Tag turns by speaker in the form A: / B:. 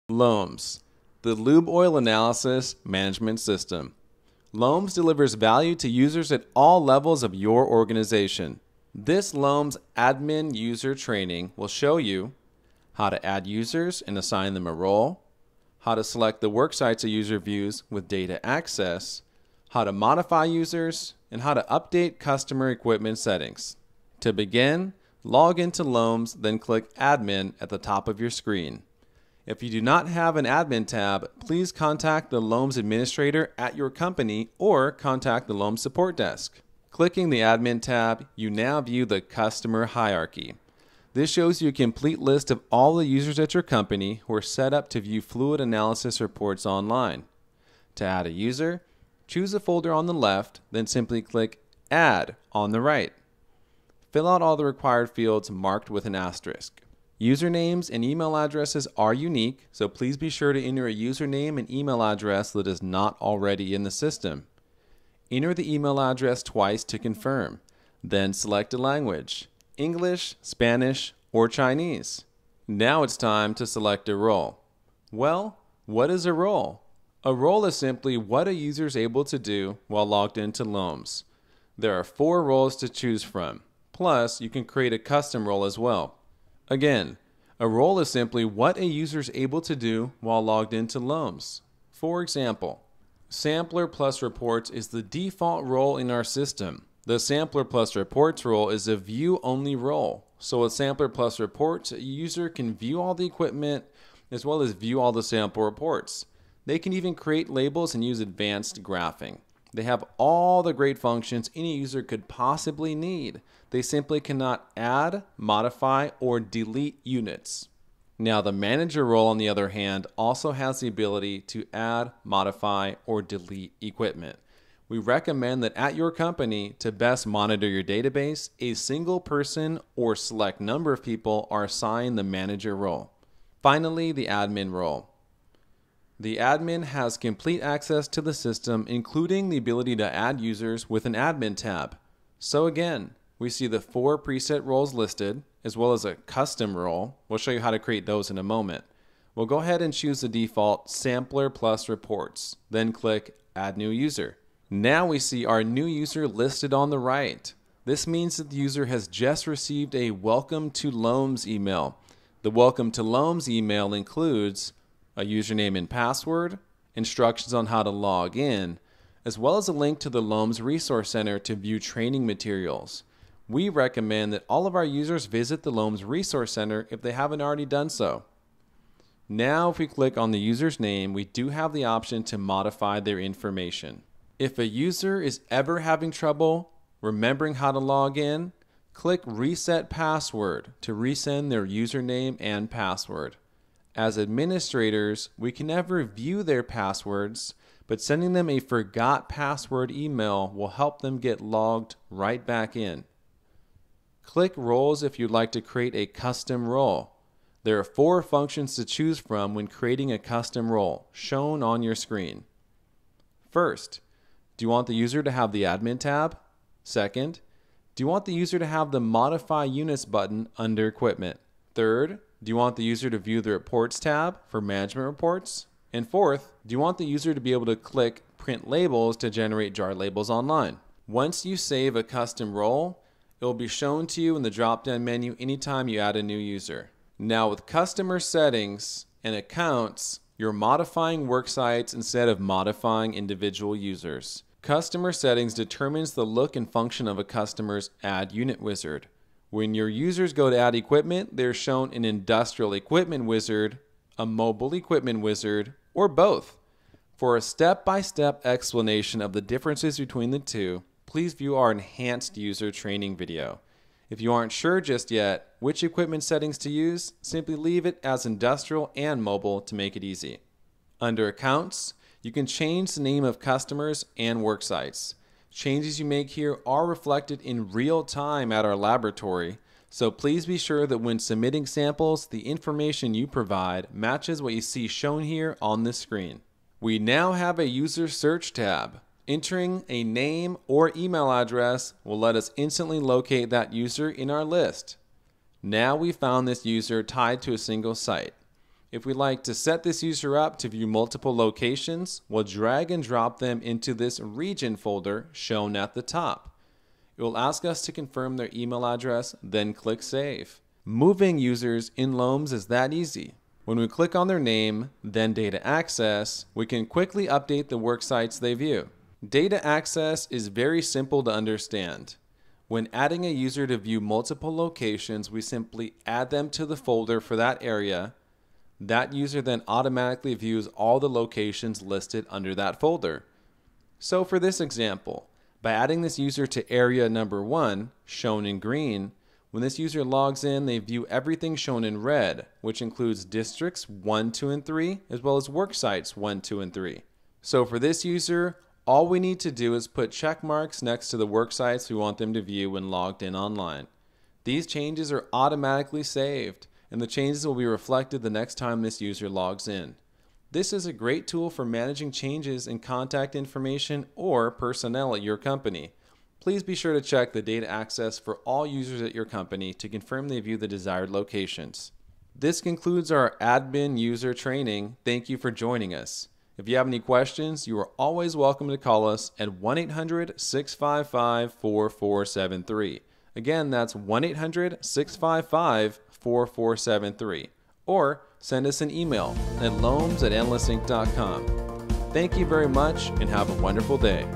A: LOAMS, the Lube Oil Analysis Management System. LOAMS delivers value to users at all levels of your organization. This LOAMS admin user training will show you how to add users and assign them a role, how to select the work sites a user views with data access, how to modify users, and how to update customer equipment settings. To begin, log into LOAMS, then click Admin at the top of your screen. If you do not have an admin tab, please contact the LOAMS administrator at your company or contact the LOAMS support desk. Clicking the admin tab, you now view the customer hierarchy. This shows you a complete list of all the users at your company who are set up to view fluid analysis reports online. To add a user, choose a folder on the left, then simply click Add on the right. Fill out all the required fields marked with an asterisk. Usernames and email addresses are unique, so please be sure to enter a username and email address that is not already in the system. Enter the email address twice to confirm. Then select a language: English, Spanish, or Chinese. Now it's time to select a role. Well, what is a role? A role is simply what a user is able to do while logged into LOAMS. There are 4 roles to choose from. Plus, you can create a custom role as well. Again, a role is simply what a user is able to do while logged into LOAMS. For example, Sampler plus Reports is the default role in our system. The Sampler plus Reports role is a view-only role. So with Sampler plus Reports, a user can view all the equipment as well as view all the sample reports. They can even create labels and use advanced graphing. They have all the great functions any user could possibly need. They simply cannot add, modify, or delete units. Now, the manager role, on the other hand, also has the ability to add, modify, or delete equipment. We recommend that at your company, to best monitor your database, a single person or select number of people are assigned the manager role. Finally, the admin role. The admin has complete access to the system, including the ability to add users with an admin tab. So again, we see the 4 preset roles listed, as well as a custom role. We'll show you how to create those in a moment. We'll go ahead and choose the default Sampler plus Reports, then click Add New User. Now we see our new user listed on the right. This means that the user has just received a Welcome to LOAMS email. The Welcome to LOAMS email includes a username and password, instructions on how to log in, as well as a link to the LOAMS Resource Center to view training materials. We recommend that all of our users visit the LOAMS Resource Center if they haven't already done so. Now, if we click on the user's name, we do have the option to modify their information. If a user is ever having trouble remembering how to log in, click Reset Password to resend their username and password. As administrators, we can never view their passwords, but sending them a forgot password email will help them get logged right back in. Click Roles if you'd like to create a custom role. There are 4 functions to choose from when creating a custom role, shown on your screen. First, do you want the user to have the admin tab? Second, do you want the user to have the Modify Units button under Equipment? Third, do you want the user to view the Reports tab for management reports? And fourth, do you want the user to be able to click Print Labels to generate jar labels online? Once you save a custom role, it will be shown to you in the drop-down menu anytime you add a new user. Now, with customer settings and accounts, you're modifying work sites instead of modifying individual users. Customer settings determines the look and function of a customer's Add Unit wizard. When your users go to add equipment, they're shown an industrial equipment wizard, a mobile equipment wizard, or both. For a step-by-step explanation of the differences between the two, please view our enhanced user training video. If you aren't sure just yet which equipment settings to use, simply leave it as industrial and mobile to make it easy. Under Accounts, you can change the name of customers and work sites. Changes you make here are reflected in real time at our laboratory, so please be sure that when submitting samples, the information you provide matches what you see shown here on this screen. We now have a User Search tab. Entering a name or email address will let us instantly locate that user in our list. Now we found this user tied to a single site. If we like to set this user up to view multiple locations, we'll drag and drop them into this region folder shown at the top. It will ask us to confirm their email address, then click Save. Moving users in LOAMS is that easy. When we click on their name, then Data Access, we can quickly update the work sites they view. Data access is very simple to understand. When adding a user to view multiple locations, we simply add them to the folder for that area. That user then automatically views all the locations listed under that folder. So for this example, by adding this user to area number 1, shown in green, when this user logs in, they view everything shown in red, which includes districts 1, 2, and 3, as well as work sites 1, 2, and 3. So for this user, all we need to do is put check marks next to the work sites we want them to view when logged in online. These changes are automatically saved, and the changes will be reflected the next time this user logs in. This is a great tool for managing changes in contact information or personnel at your company. Please be sure to check the data access for all users at your company to confirm they view the desired locations. This concludes our admin user training. Thank you for joining us. If you have any questions, you are always welcome to call us at 1-800-655-4473. Again, that's 1-800-655-4473. Or send us an email at loams@analystinc.com. Thank you very much and have a wonderful day.